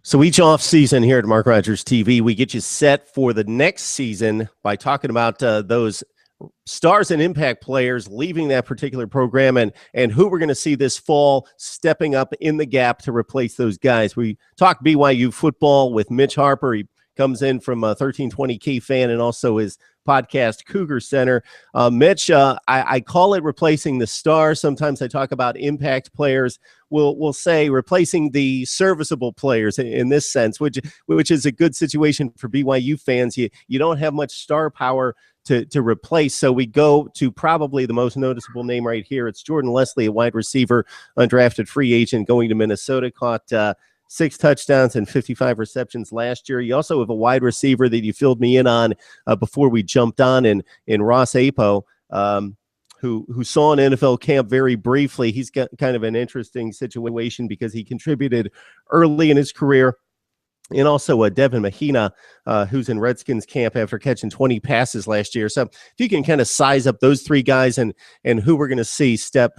So each off season here at Mark Rogers TV, we get you set for the next season by talking about those stars and impact players leaving that particular program and who we're going to see this fall stepping up in the gap to replace those guys. We talk BYU football with Mitch Harper. He comes in from 1320 Key Fan and also his podcast Cougar Center. Mitch, I call it replacing the star. Sometimes I talk about impact players. We'll say replacing the serviceable players in this sense, which is a good situation for BYU fans. You don't have much star power to replace. So we go to probably the most noticeable name right here. It's Jordan Leslie, a wide receiver, undrafted free agent going to Minnesota, caught 6 touchdowns and 55 receptions last year. You also have a wide receiver that you filled me in on before we jumped on in Ross Apo, who saw an NFL camp very briefly. He's got kind of an interesting situation because he contributed early in his career. And also Devin Mahina, who's in Redskins camp after catching 20 passes last year. So if you can kind of size up those 3 guys and who we're going to see step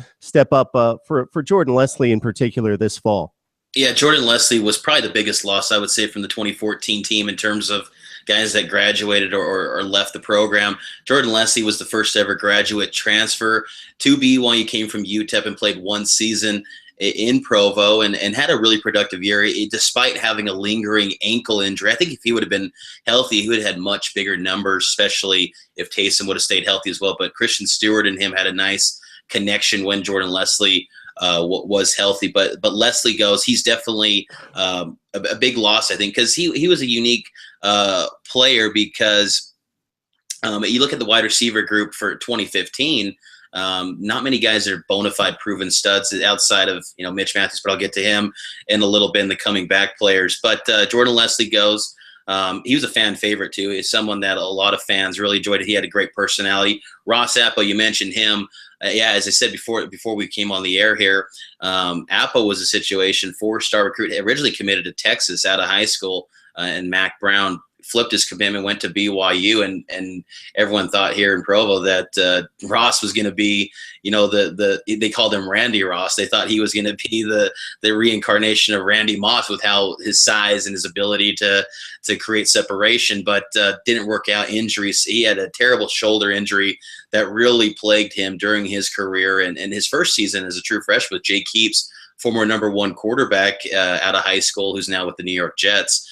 up for Jordan Leslie in particular this fall. Yeah, Jordan Leslie was probably the biggest loss, I would say, from the 2014 team in terms of guys that graduated or left the program. Jordan Leslie was the first ever graduate transfer to BYU. Came from UTEP and played 1 season in Provo and had a really productive year despite having a lingering ankle injury. I think if he would have been healthy, he would have had much bigger numbers, especially if Taysom would have stayed healthy as well. But Christian Stewart and him had a nice connection when Jordan Leslie was healthy, but Leslie goes. He's definitely a big loss, I think, because he was a unique player. Because you look at the wide receiver group for 2015, not many guys are bona fide proven studs outside of Mitch Matthews, but I'll get to him in a little bit in the coming back players. But Jordan Leslie goes. He was a fan favorite too. He's someone that a lot of fans really enjoyed. He had a great personality. Ross Apo, you mentioned him. As I said before we came on the air here, Apo was a situation, 4-star recruit, originally committed to Texas out of high school, and Mac Brown flipped his commitment, went to BYU, and everyone thought here in Provo that Ross was going to be, they called him Randy Ross. They thought he was going to be the reincarnation of Randy Moss with how his size and his ability to create separation, but didn't work out. Injuries. He had a terrible shoulder injury that really plagued him during his career and his first season as a true freshman with Jay Keeps, former #1 quarterback out of high school, who's now with the New York Jets.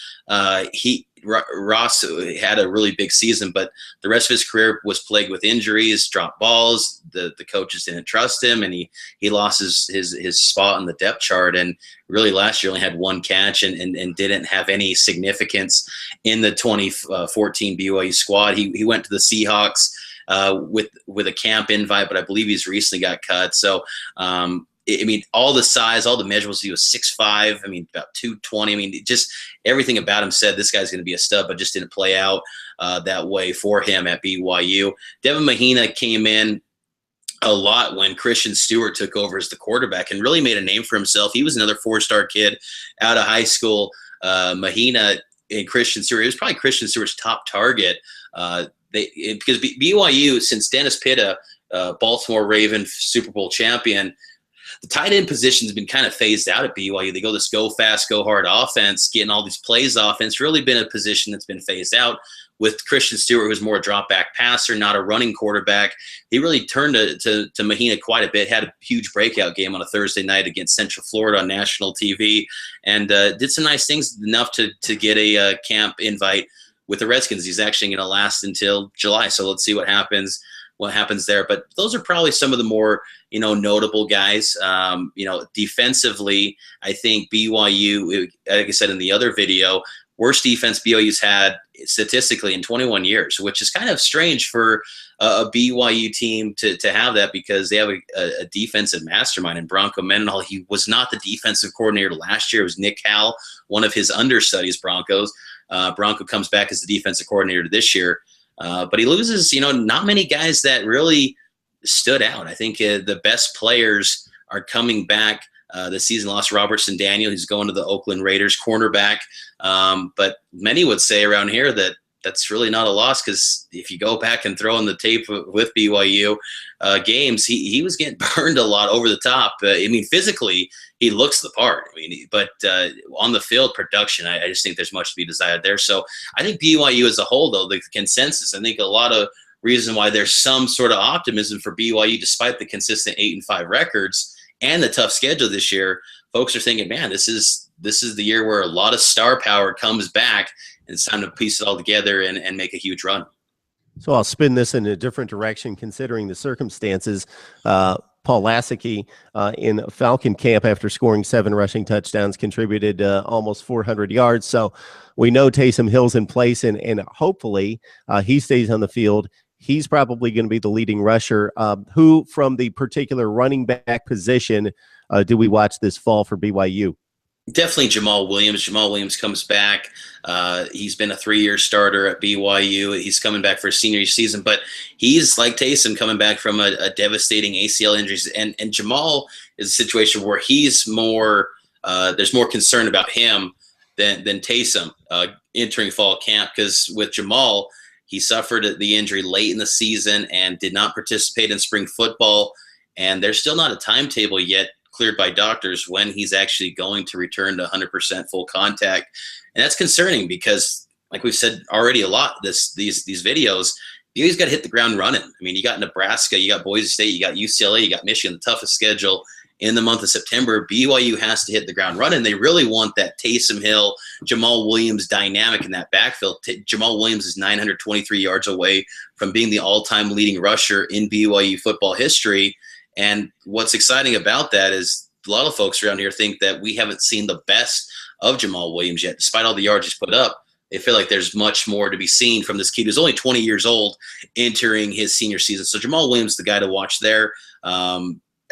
Ross had a really big season, but the rest of his career was plagued with injuries, dropped balls. The coaches didn't trust him, and he lost his spot on the depth chart. And really last year only had 1 catch and didn't have any significance in the 2014 BYU squad. He went to the Seahawks with a camp invite, but I believe he's recently got cut. So all the size, all the measurables, he was 6'5", about 220. Just everything about him said this guy's going to be a stud, but just didn't play out that way for him at BYU. Devin Mahina came in a lot when Christian Stewart took over as the quarterback and really made a name for himself. He was another 4-star kid out of high school. Mahina and Christian Stewart, it was probably Christian Stewart's top target. Because BYU, since Dennis Pitta, Baltimore Raven Super Bowl champion, the tight end position has been kind of phased out at BYU. They go this go fast, go hard offense, getting all these plays off, and it's really been a position that's been phased out. With Christian Stewart, who's more a drop back passer, not a running quarterback, he really turned to Mahina quite a bit. Had a huge breakout game on a Thursday night against Central Florida on national TV, and did some nice things, enough to get a camp invite with the Redskins. He's actually going to last until July, so let's see what happens there. But those are probably some of the more notable guys. Defensively, I think BYU, like I said in the other video, worst defense BYU's had statistically in 21 years, which is kind of strange for a BYU team to have that, because they have a defensive mastermind in Bronco Mendenhall. He was not the defensive coordinator last year. It was Nick Howell, one of his understudies, Broncos. Bronco comes back as the defensive coordinator this year. But he loses, not many guys that really stood out. I think the best players are coming back. The season lost Robertson Daniel, who's going to the Oakland Raiders, cornerback. But many would say around here that that's really not a loss, because if you go back and throw in the tape with BYU games, he was getting burned a lot over the top. I mean, physically, he looks the part. I mean, but on the field production, I just think there's much to be desired there. So I think BYU as a whole, though, the consensus, I think a lot of reason why there's some sort of optimism for BYU, despite the consistent 8-5 records and the tough schedule this year. Folks are thinking, man, this is the year where a lot of star power comes back, and it's time to piece it all together and make a huge run. So I'll spin this in a different direction, considering the circumstances. Paul Lasicki in Falcon camp, after scoring 7 rushing touchdowns, contributed almost 400 yards. So we know Taysom Hill's in place, and hopefully he stays on the field. He's probably going to be the leading rusher. Who from the particular running back position do we watch this fall for BYU? Definitely Jamaal Williams. Jamaal Williams comes back. He's been a 3-year starter at BYU. He's coming back for his senior season, but he's like Taysom, coming back from a devastating ACL injuries. And Jamaal is a situation where he's more, there's more concern about him than Taysom entering fall camp, because with Jamaal, he suffered the injury late in the season and did not participate in spring football. And there's still not a timetable yet cleared by doctors when he's actually going to return to 100% full contact. And that's concerning because, like we've said already a lot, these videos, BYU's got to hit the ground running. I mean, you got Nebraska, you got Boise State, you got UCLA, you got Michigan, the toughest schedule in the month of September. BYU has to hit the ground running. They really want that Taysom Hill, Jamaal Williams dynamic in that backfield. Jamaal Williams is 923 yards away from being the all-time leading rusher in BYU football history. And what's exciting about that is a lot of folks around here think that we haven't seen the best of Jamaal Williams yet. Despite all the yards he's put up, they feel like there's much more to be seen from this kid who's only 20 years old entering his senior season. So Jamaal Williams is the guy to watch there.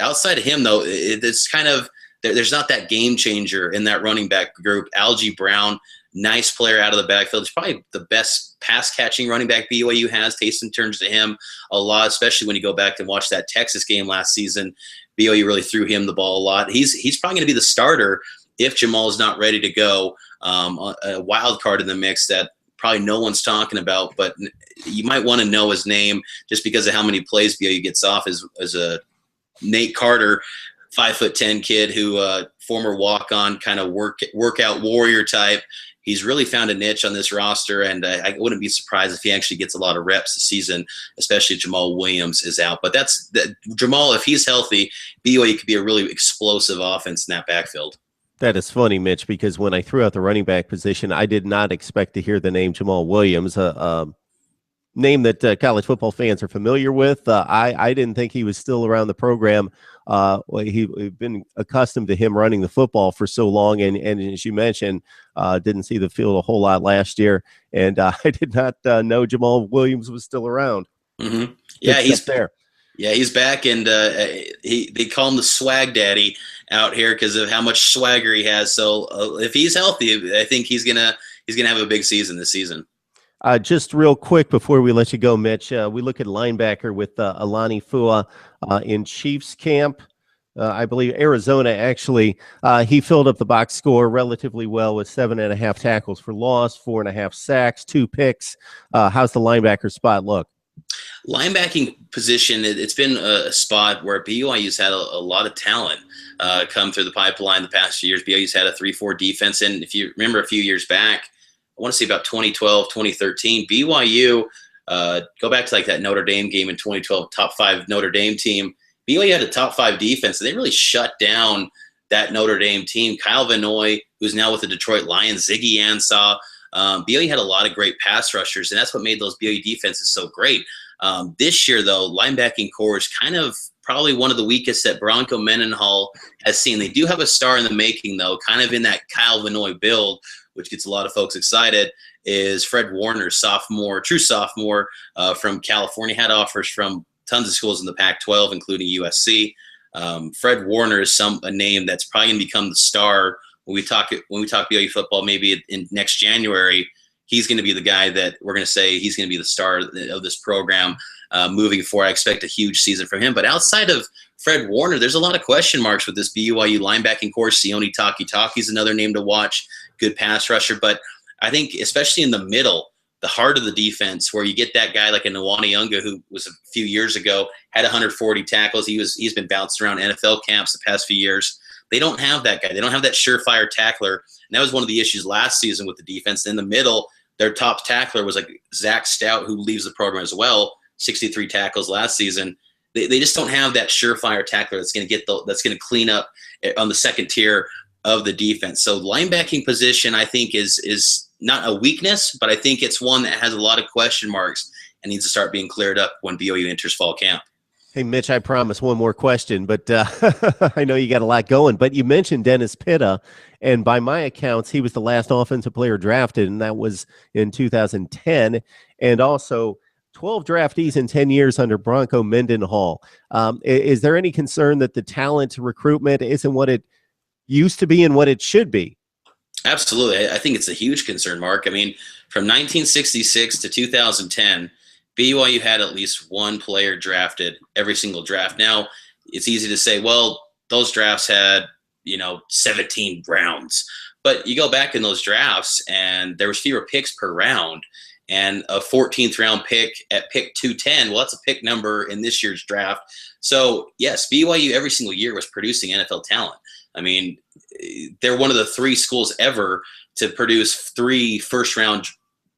Outside of him, though, it's kind of there's not that game changer in that running back group. Algie Brown, nice player out of the backfield. He's probably the best pass-catching running back BYU has. Taysom turns to him a lot, especially when you go back and watch that Texas game last season. BYU really threw him the ball a lot. He's probably going to be the starter if Jamaal is not ready to go. A wild card in the mix that probably no one's talking about, but you might want to know his name just because of how many plays BYU gets off as a Nate Carter, 5'10" kid who former walk-on kind of workout warrior type. He's really found a niche on this roster, and I wouldn't be surprised if he actually gets a lot of reps this season, especially if Jamaal Williams is out. But Jamaal, if he's healthy, BYU could be a really explosive offense in that backfield. That is funny, Mitch, because when I threw out the running back position, I did not expect to hear the name Jamaal Williams, a name that college football fans are familiar with. I didn't think he was still around the program. We've been accustomed to him running the football for so long, and as you mentioned, didn't see the field a whole lot last year, and I did not know Jamaal Williams was still around. Mm-hmm. Yeah, he's there. Yeah, he's back, and they call him the swag daddy out here because of how much swagger he has. So if he's healthy, I think he's gonna have a big season this season. Just real quick before we let you go, Mitch, we look at linebacker with Alani Fua in Chiefs camp. I believe Arizona, actually. He filled up the box score relatively well with 7.5 tackles for loss, 4.5 sacks, 2 picks. How's the linebacker spot look? Linebacking position, it's been a spot where BYU's had a lot of talent come through the pipeline the past few years. BYU's had a 3-4 defense, and if you remember a few years back, I want to say about 2012, 2013, BYU, go back to like that Notre Dame game in 2012, top 5 Notre Dame team. BYU had a top 5 defense, and they really shut down that Notre Dame team. Kyle Vanoy, who's now with the Detroit Lions, Ziggy Ansah. BYU had a lot of great pass rushers, and that's what made those BYU defenses so great. This year, though, linebacking core is kind of probably one of the weakest that Bronco Mendenhall has seen. They do have a star in the making, though, kind of in that Kyle Vanoy build, which gets a lot of folks excited, is Fred Warner, true sophomore from California. Had offers from tons of schools in the Pac-12, including USC. Fred Warner is a name that's probably going to become the star when we talk BYU football maybe in next January. He's going to be the guy that we're going to say he's going to be the star of this program moving forward. I expect a huge season from him. But outside of Fred Warner, there's a lot of question marks with this BYU linebacking core. Sione Takitaki is another name to watch. Good pass rusher. But I think especially in the middle, the heart of the defense, where you get that guy like a Nwaniunga, who was a few years ago, had 140 tackles. He's been bounced around NFL camps the past few years. They don't have that guy. They don't have that surefire tackler. And that was one of the issues last season with the defense. In the middle, their top tackler was like Zach Stout, who leaves the program as well, 63 tackles last season. They just don't have that surefire tackler that's going to clean up on the second tier of the defense. So linebacking position, I think, is not a weakness, but I think it's one that has a lot of question marks and needs to start being cleared up when BYU enters fall camp. Hey, Mitch, I promise one more question, but I know you got a lot going. But you mentioned Dennis Pitta, and by my accounts, he was the last offensive player drafted, and that was in 2010. And also 12 draftees in 10 years under Bronco Mendenhall. Is there any concern that the talent recruitment isn't what it used to be and what it should be? Absolutely. I think it's a huge concern, Mark. I mean, from 1966 to 2010, BYU had at least one player drafted every single draft. Now, it's easy to say, well, those drafts had, 17 rounds. But you go back in those drafts, and there was fewer picks per round. And a 14th round pick at pick 210, well, that's a pick number in this year's draft. So, yes, BYU every single year was producing NFL talent. I mean, they're one of the 3 schools ever to produce 3 first round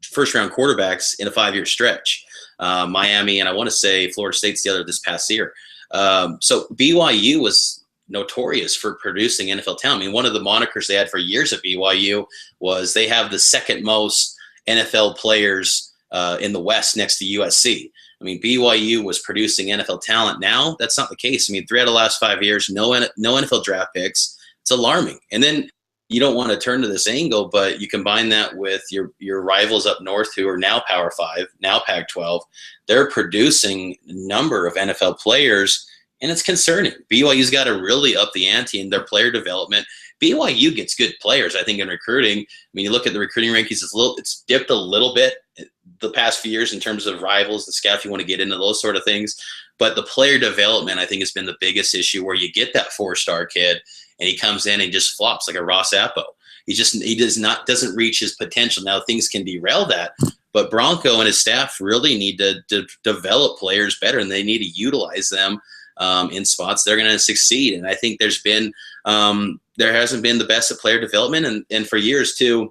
quarterbacks in a 5-year stretch. Miami, and I want to say Florida State's the other this past year. So BYU was notorious for producing NFL talent. I mean, one of the monikers they had for years at BYU was they have the second most NFL players in the West next to USC. I mean, BYU was producing NFL talent. Now that's not the case. I mean, 3 out of the last 5 years, no NFL draft picks. It's alarming. And then you don't want to turn to this angle, but you combine that with your rivals up north who are now Power 5, now Pac-12. They're producing a number of NFL players, and it's concerning. BYU's got to really up the ante in their player development. BYU gets good players, I think, in recruiting. I mean, you look at the recruiting rankings, it's dipped a little bit the past few years in terms of rivals, the scout, if you want to get into those sort of things. But the player development, I think, has been the biggest issue, where you get that 4-star kid and he comes in and just flops like a Ross Appo. He doesn't reach his potential. Now things can derail that, but Bronco and his staff really need to develop players better, and they need to utilize them in spots they're going to succeed. And I think there hasn't been the best at player development, and for years too,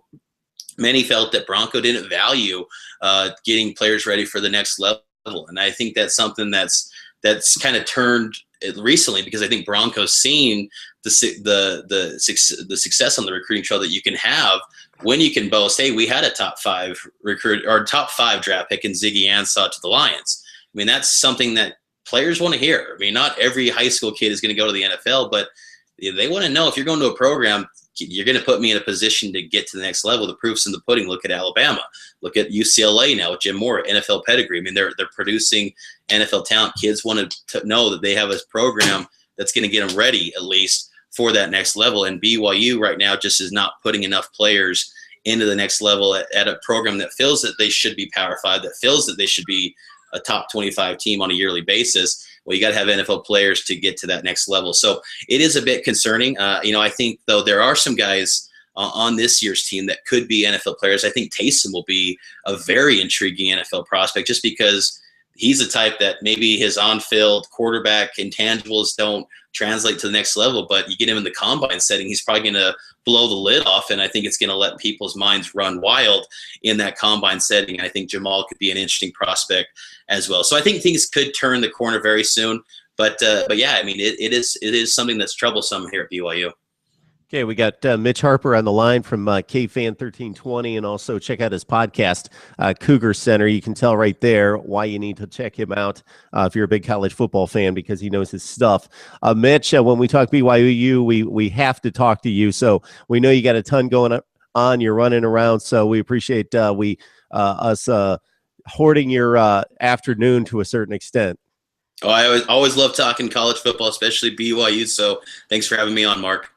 many felt that Bronco didn't value getting players ready for the next level. And I think that's something that's kind of turned recently, because I think Bronco's seen the success on the recruiting trail that you can have when you can boast, hey, we had a top 5 draft pick in Ziggy Ansah to the Lions. I mean, that's something that players want to hear. I mean, not every high school kid is going to go to the NFL, but they want to know, if you're going to a program, you're going to put me in a position to get to the next level. The proof's in the pudding. Look at Alabama. Look at UCLA now with Jim Moore, NFL pedigree. I mean, they're producing NFL talent. Kids want to know that they have a program that's going to get them ready, at least, for that next level. And BYU right now just is not putting enough players into the next level at a program that feels that they should be Power 5, that feels that they should be a top 25 team on a yearly basis. Well, you got to have NFL players to get to that next level. So it is a bit concerning. I think, though, there are some guys on this year's team that could be NFL players. I think Taysom will be a very intriguing NFL prospect, just because he's the type that maybe his on-field quarterback intangibles don't translate to the next level, but you get him in the combine setting, he's probably going to blow the lid off, and I think it's going to let people's minds run wild in that combine setting. I think Jamaal could be an interesting prospect as well. So I think things could turn the corner very soon, but yeah, I mean, it is something that's troublesome here at BYU. Okay, we got Mitch Harper on the line from KFan 1320, and also check out his podcast, Cougar Center. You can tell right there why you need to check him out if you're a big college football fan, because he knows his stuff. Mitch, when we talk BYU, we have to talk to you. So we know you got a ton going on. You're running around, so we appreciate us hoarding your afternoon to a certain extent. Oh, I always love talking college football, especially BYU. So thanks for having me on, Mark.